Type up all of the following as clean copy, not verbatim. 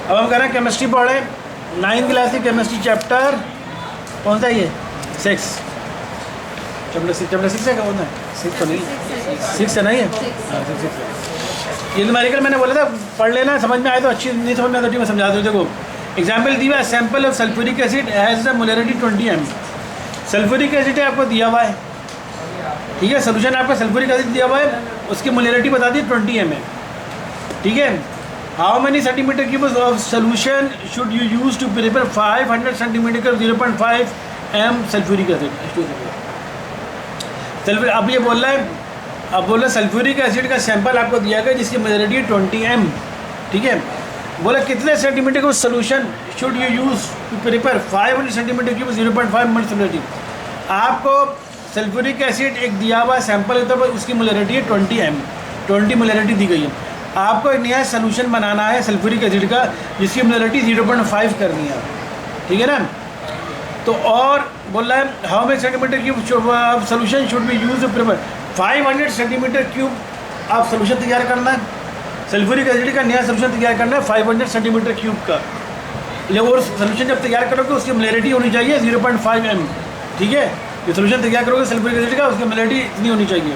अब हम कह रहे हैं केमिस्ट्री पढ़े, 9th क्लास की केमिस्ट्री चैप्टर कौन सा ये 6 चैप्टर 6 है, कौन है 6 तो नहीं, 6 है नहीं है, हाँ 6 ये न्यूमेरिकल मैंने बोला था पढ़ लेना, समझ में आए तो अच्छी, नहीं समझ में आए तो ठीक मैं समझा दूँ। देखो एग्जाम्पल दी हुआ है, sample of sulphuric acid has the molarity 20 ml। Sulphuric acid आपको दिया हुआ है, ठीक है, सोल्यूशन आपका सल्फ्यूरिक एसिड दिया हुआ है, उसकी मोलरिटी बता दी 20 ml, ठीक है। How many centimetre cube of solution should you use to prepare 500 centimetre 0.5 m sulphuric acid. अब ये बोल रहा है, अब बोल रहा है सल्फ्यूरिक एसिड का सैंपल आपको दिया गया जिसकी मोलरिटी 20 m, ठीक है। बोला कितने सेंटीमीटर का solution should you use to prepare 500 centimetre cube 0.5 m molarity. आपको सल्फ्यूरिक एसिड एक दिया हुआ सैंपल होता है, उसकी मोलरिटी है 20 m, 20 मोलरिटी दी गई है। आपको एक नया सोल्यूशन बनाना है सल्फ्यूरिक एसिड का जिसकी मोलरिटी 0.5 करनी है, ठीक है ना। तो और बोल रहा है how many centimetre cube solution should be use to prepare 500 centimetre cube आप सोल्यूशन तैयार करना है, सल्फ्यूरिक एसिड का नया सोल्यूशन तैयार करना है 500 सेंटीमीटर क्यूब का। लेकिन और सोल्यूशन जब तैयार करोगे उसकी मोलरिटी होनी चाहिए 0.5 m, ठीक है। जो सोल्यूशन तैयार करोगे सल्फ्यूरिक एसिड का उसकी मोलरिटी इतनी होनी चाहिए।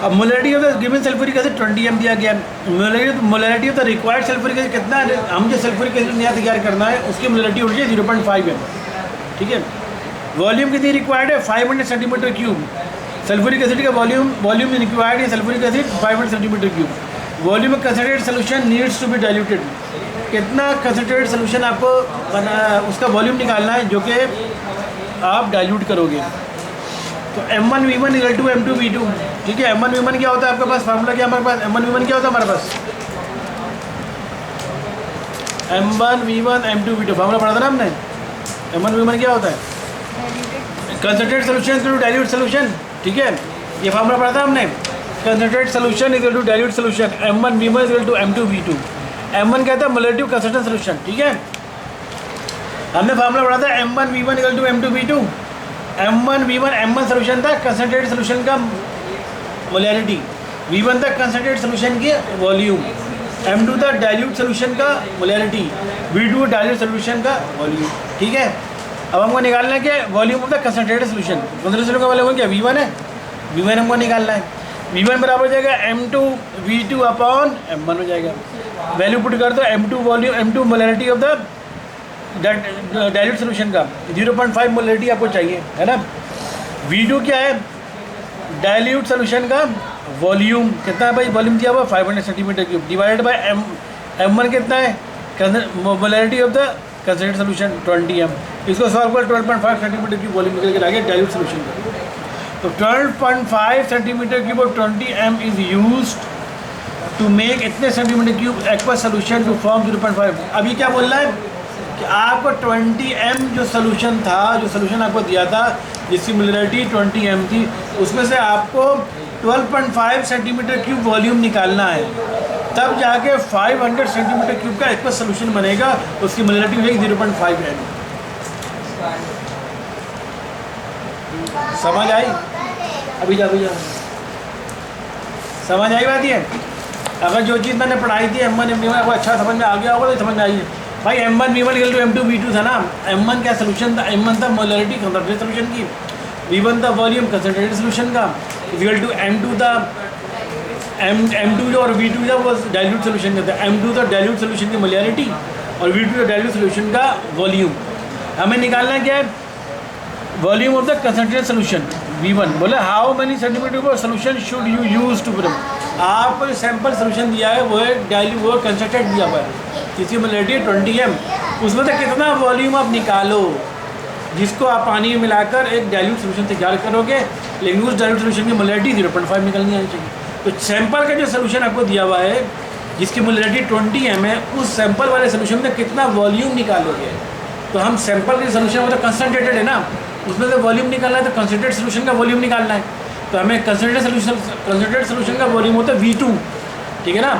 अब molarity of the given sulphuric acid 20 m दिया गया, molarity of the required sulphuric acid कितना है, हम जो सल्फ्यूरिक एसिड नया तैयार करना है उसकी मोलरिटी होनी चाहिए 0.5 m, ठीक है। वॉल्यूम कितनी रिक्वायर्ड है 500 सेंटीमीटर क्यूब, सल्फ्यूरिक एसिड का वॉल्यूम रिक्वायर्ड है sulphuric acid 500 centimetre cube. Volume of concentrated solution needs to be diluted, कितना कंसनट्रेटेड सोल्यूशन आपको उसका वॉल्यूम निकालना है जो कि आप डाइल्यूट करोगे। तो M1V1 = M2V2, ठीक है। M1V1 क्या होता है आपके पास, फार्मूला क्या हमारे पास, M1V1 क्या होता है हमारे पास, M1V1 M2V2 फार्मूला पढ़ा था ना हमने। M1V1 क्या होता है, concentrated solution to dilute solution, ठीक है, ये फार्मूला पढ़ा था हमने। Concentrated solution equal to dilute solution, M1V1 = M2V2। M1 कहता है मोलरिटी ऑफ कंसनट्रेटेड सोल्यूशन, ठीक है। हमने फार्मूला पढ़ा था M1V1 = M2V2। M1V1 M1 solution था कंसनट्रेटेड सोल्यूशन का मोलरिटी, V1 था कंसनट्रेटेड सोल्यूशन की वॉल्यूम, M2 था डाइल्यूट सोल्यूशन का मोलरिटी, V2 डाइल्यूट सोल्यूशन का वॉल्यूम, ठीक है। अब हमको निकालना है कि volume of the concentrated solution, concentrated solution का वॉल्यूम क्या V1 है, V1 हमको निकालना है। V1 बराबर हो जाएगा M2V2 अपॉन M1 हो जाएगा, वैल्यू पुट कर दो, M2 volume, M2 molarity of the dilute solution का 0.5 मोलरिटी आपको चाहिए, है ना। V2 क्या है, डाइल्यूट सोल्यूशन का वॉल्यूम कितना है भाई, वॉल्यूम दिया हुआ 500 centimetre cube divided by M1 कितना है, molarity of the concentrated solution 20 m। इसको सॉल्व कर 12.5 सेंटीमीटर क्यूब वॉल्यूम निकल के आ गया डाइल्यूट सोल्यूशन का। तो 12.5 सेंटीमीटर क्यूब और 20 m is used to make इतने centimetre cube aqueous solution to form 0.5। अभी क्या बोल रहा है कि आपको 20 m जो सोल्यूशन था, जो सोल्यूशन आपको दिया था जिसकी मोलरिटी 20 m थी, उसमें से आपको 12.5 सेंटीमीटर क्यूब वॉल्यूम निकालना है, तब जाके 500 सेंटीमीटर क्यूब का एक्वस सोल्यूशन बनेगा, उसकी मोलरिटी हो जाएगी 0.5 m। समझ आई, अभी जा समझ आई बात ये। अगर जो चीज़ मैंने पढ़ाई थी M1 M2 वो अच्छा समझ में आ गया होगा तो समझ में आई भाई। M1V1 = M2V2 था ना, M1 क्या सोल्यूशन था, M1 था मोलरिटी कंसनट्रेटेड सोल्यूशन की, V1 था वॉल्यूम कंसनट्रेटेड सोल्यूशन का, इक्वल टू M2 था, M2 जो और V2 था वो डाइल्यूट सोल्यूशन का था। M2 था डाइल्यूट सोल्यूशन की मोलरिटी और V2 था डाइल्यूट सोल्यूशन का वॉल्यूम। हमें निकालना क्या है, volume of the concentrated solution V1। बोले how many centimetre solution should you use to prepare, आपको जो सैम्पल सोल्यूशन दिया है वो है डाइल्यूट, वो कंसनट्रेट दिया हुआ है जिसकी मोलरिटी 20 m, उसमें से कितना वॉल्यूम आप निकालो जिसको आप पानी में मिलाकर एक डाइल्यूट सोल्यूशन तैयार करोगे, लेकिन उस डाइल्यूट सोल्यूशन की मोलरिटी 0.5 निकलनी आनी चाहिए। तो सैंपल का जो सोल्यूशन आपको दिया हुआ है जिसकी मोलरिटी 20 m है, उस सैंपल वाले सोल्यूशन में कितना वॉल्यूम निकालोगे। तो हम सैंपल के सोल्यूशन मतलब कंसनट्रेटेड है ना, उसमें से वॉल्यूम निकालना है, तो कंसनट्रेटेड सोल्यूशन का वॉल्यूम निकालना है। तो हमें कंसनट्रेटेड सोल्यूशन का वॉल्यूम होता है V2, ठीक है ना।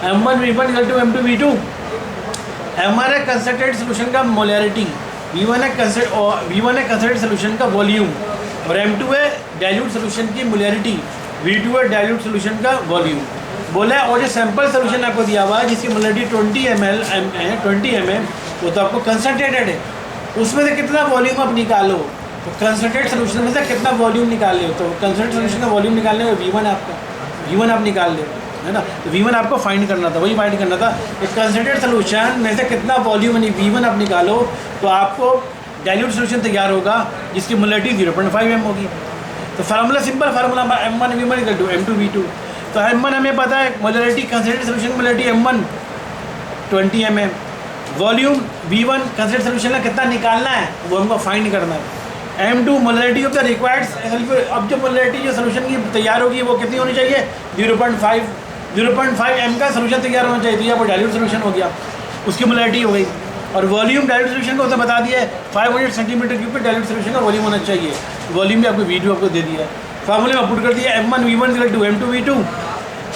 M1V1 = M2V2। हमारे कंसनट्रेटेड सोल्यूशन का मोलरिटी, V1 है कंसनट्रेटेड सोल्यूशन का वॉल्यूम और M2 है डाइल्यूट सोल्यूशन की मोलरिटी, V2 है डाइल्यूट सोल्यूशन का वॉल्यूम। बोला है, और जो सैंपल सोल्यूशन आपको दिया हुआ है जिसकी मोलरिटी 20 ml वो तो आपको कंसनट्रेटेड है, उसमें से कितना वॉल्यूम आप निकालो, तो कंसनट्रेट सोल्यूशन में से कितना वॉल्यूम निकाल ले, तो कंसनट्रेट सोल्यूशन का वॉल्यूम निकालने में V1 आपका V1 आप निकाल ले, है ना। तो V1 आपको फाइंड करना था, वही फाइंड करना था। एक कंसनट्रेट सोल्यूशन में से कितना वॉल्यूम यानी V1 आप निकालो तो आपको डाइल्यूट सोल्यूशन तैयार होगा जिसकी मोलरिटी 0.5 m होगी। तो formula simple formula M1 V1 = M2 V2। तो M1 हमें पता है molarity concentrate solution molarity M1 20 mm, volume V1 concentrate solution का कितना निकालना है वो हमको फाइंड करना है। M2 molarity of the required, अब जो मोलरिटी जो सोल्यूशन की तैयार होगी वो कितनी होनी चाहिए, 0.5 m का सोल्यूशन तैयार होना चाहिए, तो ये आपको डाइल्यूट सोल्यूशन हो गया, उसकी मोलरिटी हो गई। और वॉल्यूम डाइल्यूट सोल्यूशन को उसने बता दिया है 500 सेंटीमीटर क्यूब पे डाइल्यूट सोल्यूशन का वॉल्यूम होना चाहिए, वॉल्यूम भी आपको वीडियो आपको दे दिया है, फार्मूले में पुट कर दिया M1 V1 = M2 V2।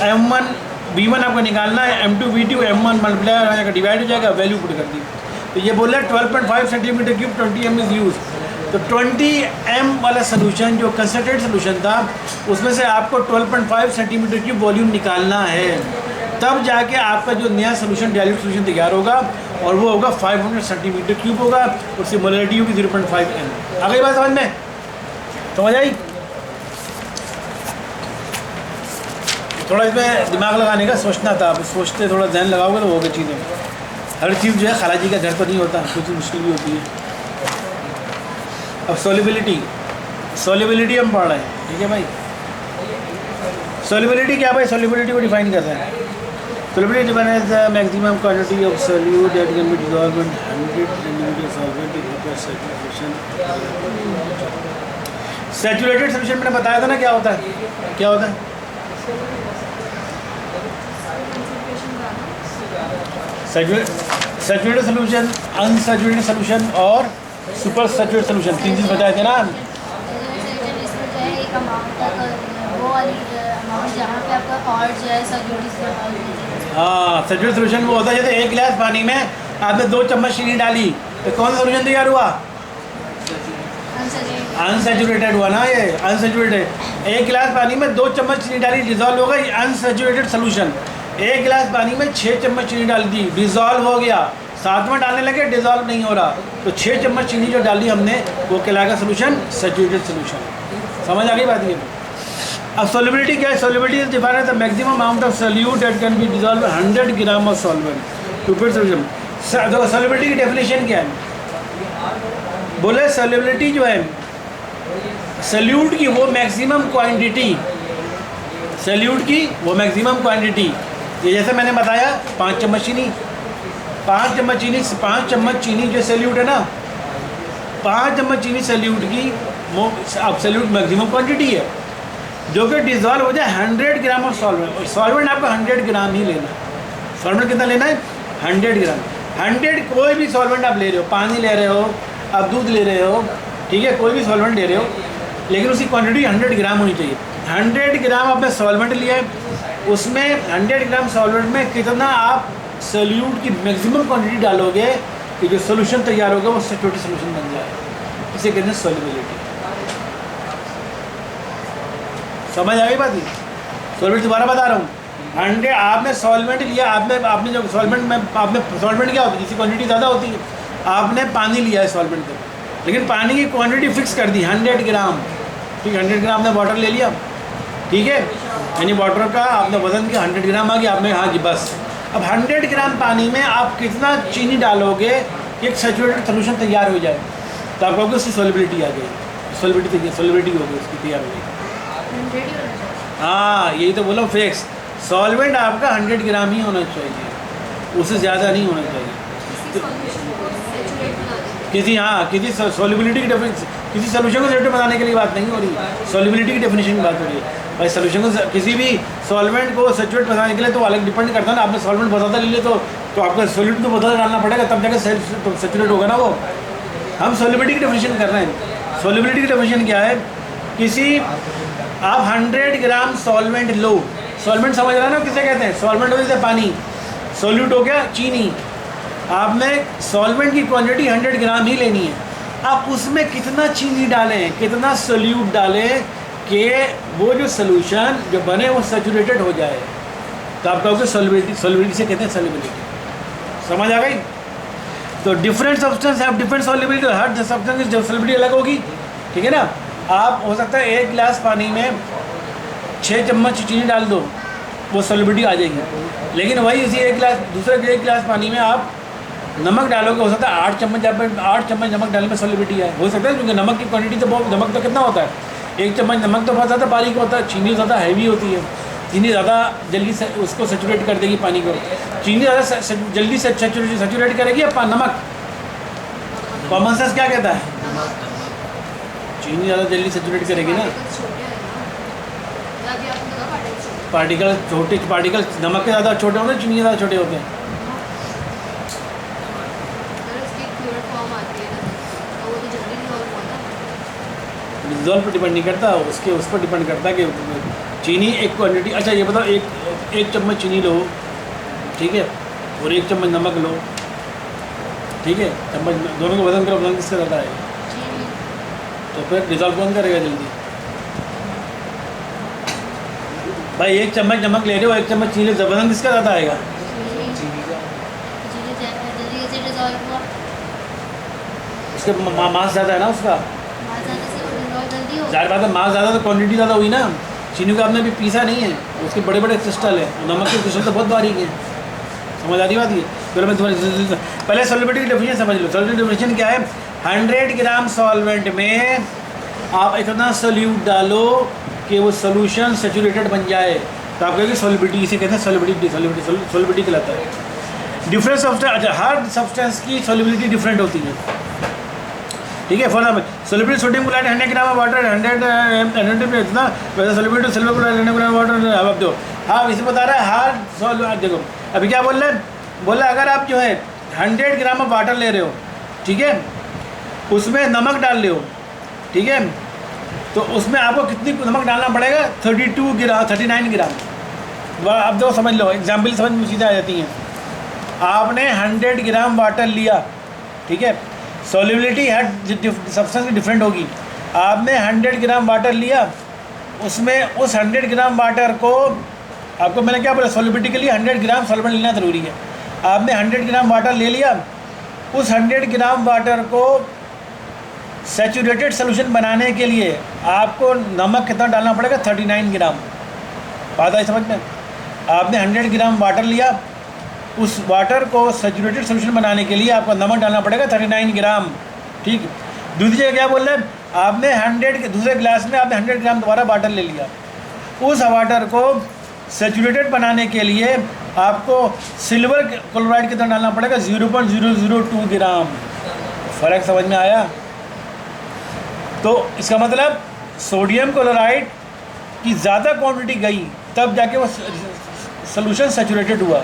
M1 V1 आपको निकालना है, M2 V2 M1 मल्टीप्लाई हो जाएगा, डिवाइड हो जाएगा, वैल्यू पुट कर दी। तो ये बोल रहा है 12.5 centimetre cube 20 m is use. तो 20 m वाला सोल्यूशन जो कंसनट्रेट सोल्यूशन था उसमें से आपको 12.5 सेंटीमीटर क्यूब वॉल्यूम निकालना है, तब जाके आपका जो नया सोल्यूशन डाइल्यूट सोल्यूशन तैयार होगा और वो होगा 500 सेंटीमीटर क्यूब होगा, उसकी मोलरिटी होगी 0.5 m। आ गई बात समझ में, समझ आई? थोड़ा इसमें दिमाग लगाने का सोचना था, आप सोचते थोड़ा ध्यान लगाओगे तो होगी चीज़ें। हर चीज़ जो है खालाजी का घर पर नहीं होता, कुछ मुश्किल भी होती है। अब सॉल्युबिलिटी हम पढ़ रहे हैं, ठीक है भाई। सॉल्युबिलिटी क्या भाई, सॉल्युबिलिटी को डिफाइन करते हैं। Solubility define as the maximum quantity of solute that can be dissolved in 100 millilitre solvent in saturation. Saturated solution मैंने बताया था ना क्या होता है, क्या होता है? सैचुरेटेड सोल्यूशन, अनसैचुरेटेड सोल्यूशन और सुपर सैचुरेटेड सोल्यूशन, तीन चीज़ बताए थे ना। हाँ, सैचुरेटेड सोल्यूशन वो होता है जैसे एक गिलास पानी में आपने 2 चम्मच चीनी डाली तो कौन सा सोल्यूशन तैयार हुआ? अनसैचुरेटेड हुआ ना, ये अनसैचुरेटेड। एक गिलास पानी में 2 चम्मच चीनी डाली, डिजॉल्व होगा, ये अनसैचुरेटेड सोल्यूशन। एक गिलास पानी में 6 चम्मच चीनी डाल दी, डिजॉल्व हो गया, साथ में डालने लगे डिजॉल्व नहीं हो रहा, तो 6 चम्मच चीनी जो डाली हमने वो कहलाएगा सोल्यूशन सैचुरेटेड सोल्यूशन। समझ आ गई बात ये? अब सॉल्युबिलिटी क्या है? Solubility is defined as the maximum amount of solute that can be dissolve 100 gram of solvent to fit solution. देखो सॉल्युबिलिटी की डेफिनेशन क्या है? बोले सॉल्युबिलिटी जो है सोल्यूट की वो मैक्सिमम क्वांटिटी, सोल्यूट की वो मैक्सिमम क्वांटिटी, ये जैसे मैंने बताया 5 चम्मच चीनी, 5 चम्मच चीनी जो सोल्यूट है ना, 5 चम्मच चीनी सोल्यूट की एब्सोल्यूट मैक्सिमम क्वांटिटी है जो कि डिज़ोल्व हो जाए 100 ग्राम ऑफ सॉल्वेंट। और सॉल्वेंट आपको 100 ग्राम ही लेना है। सॉल्वेंट कितना लेना है? 100 ग्राम। 100 कोई भी सॉल्वेंट आप ले रहे हो, पानी ले रहे हो, आप दूध ले रहे हो, ठीक है, कोई भी सॉल्वेंट ले रहे हो, लेकिन उसकी क्वांटिटी 100 ग्राम होनी चाहिए। 100 ग्राम आपने सॉल्वेंट लिया है, उसमें 100 ग्राम सॉल्वेंट में कितना आप सोल्यूट की मैक्सिमम क्वांटिटी डालोगे कि जो सोल्यूशन तैयार होगा वो सैचुरेटेड सोल्यूशन बन जाए, इसे कहते हैं सॉल्युबिलिटी। समझ आ गई बात? सॉल्वेंट दोबारा बता रहा हूँ, 100 आपने सॉल्वेंट लिया, आपने जो सॉल्वेंट में आपने सॉल्वेंट क्या होती है, जिसकी क्वांटिटी ज़्यादा होती है, आपने पानी लिया है सॉल्वेंट का, लेकिन पानी की क्वांटिटी फिक्स कर दी 100 ग्राम, ठीक है, 100 ग्राम आपने वाटर ले लिया, ठीक है, यानी वाटर का आपने वजन किया 100 ग्राम आ गया, आपने हाँ जी बस। अब 100 ग्राम पानी में आप कितना चीनी डालोगे कि एक सैचुरेटेड सोल्यूशन तैयार हो जाए, तो आप कहोगे उसकी सॉल्युबिलिटी आ गई, सॉल्युबिलिटी हो गई, उसकी तैयार हो गई। हाँ, यही तो बोलो फिक्स, सॉल्वेंट आपका 100 ग्राम ही होना चाहिए, उससे ज़्यादा नहीं होना चाहिए। किसी सॉल्युबिलिटी की डेफिनेशन, किसी सोल्यूशन को सैचुरेटेड बनाने के लिए बात नहीं हो रही, सॉल्युबिलिटी की डेफिनेशन की बात हो रही है भाई। सोल्यूशन को, किसी भी सॉल्वेंट को सैचुरेट बनाने के लिए तो अलग डिपेंड करता है ना, आपने सॉल्वेंट बताता ले लिया तो आपका सोल्यूट तो बताता डालना पड़ेगा, तब जाकर सैचुरेट होगा ना वो। हम सॉल्युबिलिटी की डेफिनेशन कर रहे हैं। सॉल्युबिलिटी की डेफिनेशन क्या है? किसी आप 100 ग्राम सॉल्वेंट लो, सॉल्वेंट समझ रहा है ना किसे कहते हैं? सॉल्वेंट हो जैसे पानी, सोल्यूट हो गया चीनी, आपने सॉल्वेंट की क्वांटिटी 100 ग्राम ही लेनी है, आप उसमें कितना चीनी डालें, कितना सोल्यूट डालें कि वो जो सोल्यूशन जो बने वो सैचुरेटेड हो जाए, तो आप कहोगे सॉल्युबिलिटी, सॉल्युबिलिटी से कहते हैं सॉल्युबिलिटी। समझ आ गई? तो different substance have different solubility, her substance की सॉल्युबिलिटी अलग होगी, ठीक है ना। आप हो सकता है 1 गिलास पानी में 6 चम्मच चीनी डाल दो, वो सॉल्युबिलिटी आ जाएगी। लेकिन वही इसी 1 गिलास, दूसरे 1 गिलास पानी में आप नमक डालोगे, हो सकता है 8 चम्मच, 8 चम्मच नमक डालने में सॉल्युबिलिटी है, हो सकता है, क्योंकि नमक की क्वांटिटी तो बहुत, नमक तो कितना होता है, 1 चम्मच नमक तो बहुत ज़्यादा बारीक होता है, चीनी ज़्यादा हैवी होती है, चीनी ज़्यादा जल्दी से उसको सेचुरेट कर देगी पानी को, चीनी ज़्यादा जल्दी से सेचुरेट करेगी या नमक? कॉमन सेंस क्या कहता है? चीनी ज़्यादा जल्दी सेचुरेट करेगी ना। पार्टिकल छोटे, पार्टिकल नमक के ज़्यादा छोटे होते हैं, चीनी ज़्यादा छोटे होते हैं। डिज़ोल्व पर डिपेंड नहीं करता, उसके उस पर डिपेंड करता है कि चीनी एक क्वांटिटी। अच्छा ये बताओ, एक चम्मच चीनी लो, ठीक है, और 1 चम्मच नमक लो, ठीक है, चम्मच दोनों को वजन करो, वजन किसका ज़्यादा आएगा? तो फिर डिज़ोल्व कौन करेगा जल्दी? भाई 1 चम्मच नमक ले रहे हो, 1 चम्मच चीनी, वजन किसका ज़्यादा आएगा? उसके मास ज़्यादा है ना, उसका ज़्यादा बात है, मास ज़्यादा तो क्वांटिटी ज़्यादा हुई ना। चीनी को आपने भी पीसा नहीं है, उसके बड़े बड़े क्रिस्टल है, नमक के क्रिस्टल तो बहुत बारीक है। समझ आ रही बात? ये पहले मैं तुम्हारी पहले सॉल्युबिलिटी की डेफिनेशन समझ लो। सॉल्युबिलिटी डेफिनेशन क्या है? 100 ग्राम सॉल्वेंट में आप इतना सोल्यूट डालो कि वो सोल्यूशन सेचुरेटेड बन जाए, तो आप कहेंगे सॉल्युबिलिटी, इसे कहते हैं सॉल्युबिलिटी। सॉल्युबिलिटी कहलाता है। डिफरेंट सब्सटेंस, अच्छा हर सब्सटेंस की सॉल्युबिलिटी डिफरेंट होती है, ठीक है। For example solubility sodium chloride 100 gram water 100 इतना, वैसे solubility silver chloride 100 gram water. अब दो, हाँ इसे बता रहा है हर सॉल्व। देखो अभी क्या बोल रहे हैं, बोला अगर आप जो है 100 ग्राम ऑफ वाटर ले रहे हो, ठीक है, उसमें नमक डाल रहे हो, ठीक है, तो उसमें आपको कितनी नमक डालना पड़ेगा? 32 ग्राम, 39 ग्राम। अब देखो समझ लो, एग्जाम्पल समझ में सीधा आ जाती हैं। आपने 100 ग्राम वाटर लिया, ठीक है, सॉल्युबिलिटी हर सब्सटेंस की डिफरेंट होगी। आपने 100 ग्राम वाटर लिया, उसमें उस 100 ग्राम वाटर को, आपको मैंने क्या बोला, सॉल्युबिलिटी के लिए 100 ग्राम सॉल्वेंट लेना ज़रूरी है। आपने 100 ग्राम वाटर ले लिया, उस 100 ग्राम वाटर को सैचुरेटेड सोल्यूशन बनाने के लिए आपको नमक कितना डालना पड़ेगा? 39 ग्राम। बात आई समझ में? आपने 100 ग्राम वाटर लिया, उस वाटर को सैचुरेटेड सोल्यूशन बनाने के लिए आपको नमक डालना पड़ेगा 39 ग्राम, ठीक। दूसरी जगह क्या बोल रहे हैं, आपने 100 के दूसरे गिलास में आपने 100 ग्राम दोबारा वाटर ले लिया, उस वाटर को सैचुरेटेड बनाने के लिए आपको सिल्वर क्लोराइड कितना डालना पड़ेगा? 0.002 ग्राम। फ़र्क समझ में आया? तो इसका मतलब सोडियम क्लोराइड की ज़्यादा क्वांटिटी गई तब जाके वो सोल्यूशन सैचुरेटेड हुआ,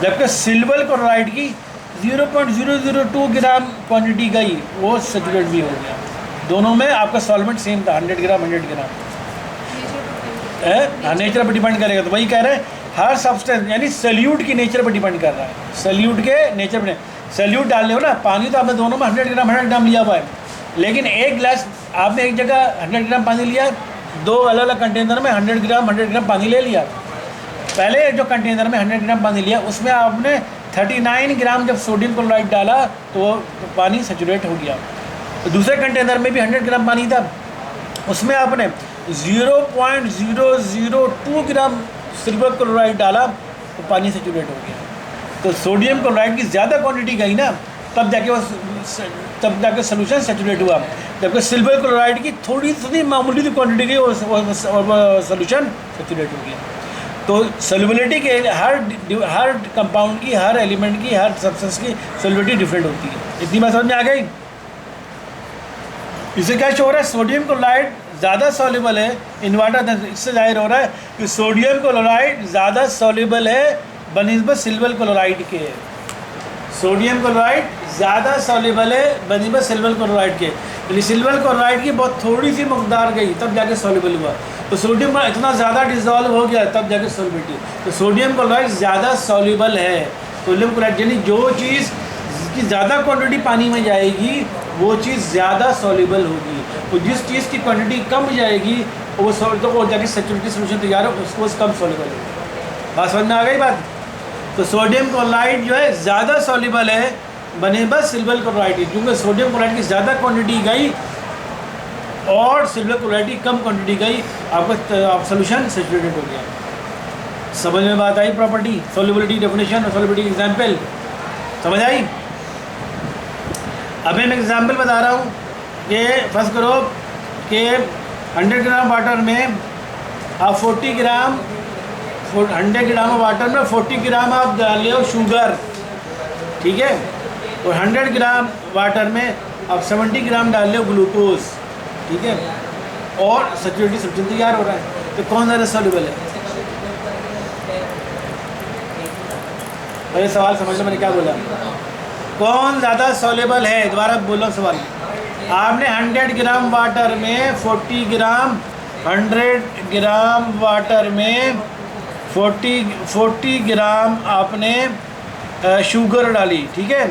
जबकि सिल्वर क्लोराइड की 0.002 ग्राम क्वांटिटी गई, वो सैचुरेट भी हो गया। दोनों में आपका सॉल्वेंट सेम था, 100 ग्राम 100 ग्राम है। नेचर पर डिपेंड करेगा। तो वही कह रहे हैं हर सब्सटेंस, यानी सल्यूट की नेचर पर डिपेंड कर रहा है। सल्यूट के नेचर पर, सल्यूट डाल रहे हो ना, पानी तो आपने दोनों में 100 ग्राम लिया हुआ है, लेकिन एक गिलास आपने एक जगह 100 ग्राम पानी लिया, दो अलग अलग कंटेनर में 100 ग्राम पानी ले लिया। पहले जो कंटेनर में 100 ग्राम पानी लिया, उसमें आपने 39 ग्राम जब सोडियम क्लोराइड डाला तो पानी सैचुरेट हो गया। तो दूसरे कंटेनर में भी 100 ग्राम पानी था, उसमें आपने 0.002 ग्राम सिल्वर क्लोराइड डाला तो पानी सैचुरेट हो गया। तो सोडियम क्लोराइड की ज़्यादा क्वांटिटी गई ना, तब जाके सोल्यूशन सैचुरेट हुआ, जबकि सिल्वर क्लोराइड की थोड़ी सी मामूली सी क्वांटिटी गई और सोल्यूशन सैचुरेट हो गया। तो सॉल्युबिलिटी के हर कंपाउंड की, हर एलिमेंट की, हर सब्सटेंस की सॉल्युबिलिटी डिफरेंट होती है। इतनी बात समझ में आ गई? इससे क्या शो हो रहा है, सोडियम क्लोराइड ज़्यादा सॉल्युबल है इन वाटर। इससे जाहिर हो रहा है कि सोडियम क्लोराइड ज़्यादा सॉल्युबल है बनिस्बत सिल्वर क्लोराइड के। सोडियम क्लोराइड ज़्यादा सॉल्युबल है बनिस्बत सिल्वर क्लोराइड के, यानी सिल्वर क्लोराइड की बहुत थोड़ी सी मकदार गई तब जाके सॉल्युबल हुआ। तो सोडियम इतना ज़्यादा डिजॉल्व हो गया तब जाके सॉल्युबिलिटी। तो सोडियम क्लोराइड ज़्यादा सॉल्युबल है। सोडियम क्लोराइड यानी जो चीज़ की ज़्यादा क्वांटिटी पानी में जाएगी वो चीज़ ज़्यादा सॉल्युबल होगी, तो जिस चीज़ की क्वांटिटी कम जाएगी वो तो जाके सैचुरेटेड सोल्यूशन तैयार हो, उसको कम सॉल्युबल होगा। बात समझ में आ गई बात। तो सोडियम क्लोराइड जो है ज़्यादा सॉल्युबल है बनिस्बत सिल्वर क्लोराइड की, क्योंकि सोडियम क्लोराइड की ज़्यादा क्वांटिटी गई और सिल्वर क्लोराइड की कम क्वांटिटी गई, आपका सोल्यूशन सैचुरेटेड हो गया। समझ में बात आई? प्रॉपर्टी, सॉल्युबिलिटी डेफिनेशन और सॉल्युबिलिटी एग्जाम्पल समझ आई। अब मैं एग्जाम्पल बता रहा हूँ कि फर्स्ट करो कि 100 ग्राम वाटर में आप 40 ग्राम 100 ग्राम वाटर में 40 ग्राम आप डाल लो शुगर, ठीक है, और 100 ग्राम वाटर में आप 70 ग्राम डाल लो ग्लूकोज, ठीक है, और सैचुरेटेड सब्सटेंस तैयार हो रहा है। तो कौन ज़्यादा सॉल्युबल है? मेरे सवाल समझ लो मैंने क्या बोला, कौन ज़्यादा सॉल्युबल है? दोबारा बोलो सवाल। आपने 100 ग्राम वाटर में 40 ग्राम 100 ग्राम वाटर में 40 ग्राम आपने शुगर डाली, ठीक है,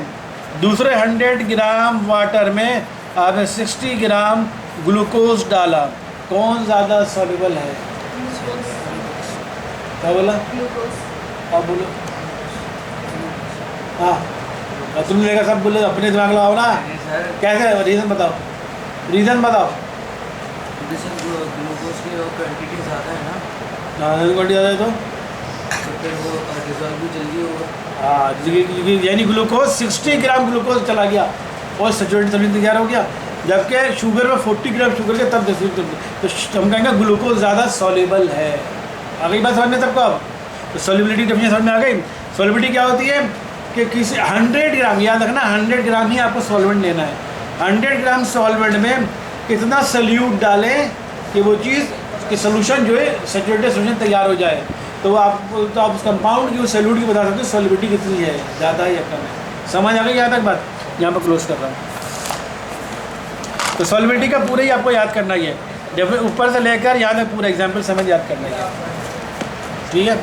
दूसरे 100 ग्राम वाटर में आपने 60 ग्राम ग्लूकोज डाला, कौन ज़्यादा सॉल्युबल है? क्या बोला? आप बोलो। हाँ, तुम लेकर सब बोले, अपने दिमाग लगाओ ना। कैसे? रीज़न बताओ, रीज़न बताओ। ग्लूकोज की क्वांटिटी ज़्यादा है ना। हाँ, क्वांटिटी ज़्यादा है तो फिर वो डिजॉल्व भी जल्दी होगा। हाँ, यानी ग्लूकोज 60 ग्राम ग्लूकोज चला गया और सैचुरेटेड सॉल्यूशन तैयार हो गया, जबकि शुगर में 40 ग्राम शुगर के तब तो हम कहेंगे ग्लूकोज ज़्यादा सॉल्युबल है। आ गई बात समझ में सबको? अब तो सॉल्युबिलिटी डेफिनेशन समझ में आ गई। सॉल्युबिलिटी क्या होती है कि किसी 100 ग्राम, याद रखना 100 ग्राम ही आपको सॉल्वेंट लेना है, 100 ग्राम सॉल्वेंट में कितना सल्यूट डालें कि वो चीज़ कि सोल्यूशन जो है सैचुरेटेड सोल्यूशन तैयार हो जाए। तो आप उस कंपाउंड की, उस सल्यूट की बता सकते हो सॉल्युबिलिटी कितनी है, ज़्यादा है या कम है। समझ आ गई यहाँ तक बात? यहाँ पर क्लोज कर रहा हूँ। तो सॉल्युबिलिटी का पूरा ही आपको याद करना ही है, जब ऊपर से लेकर यहाँ तक पूरा एग्जाम्पल समझ याद करना ही है, ठीक है।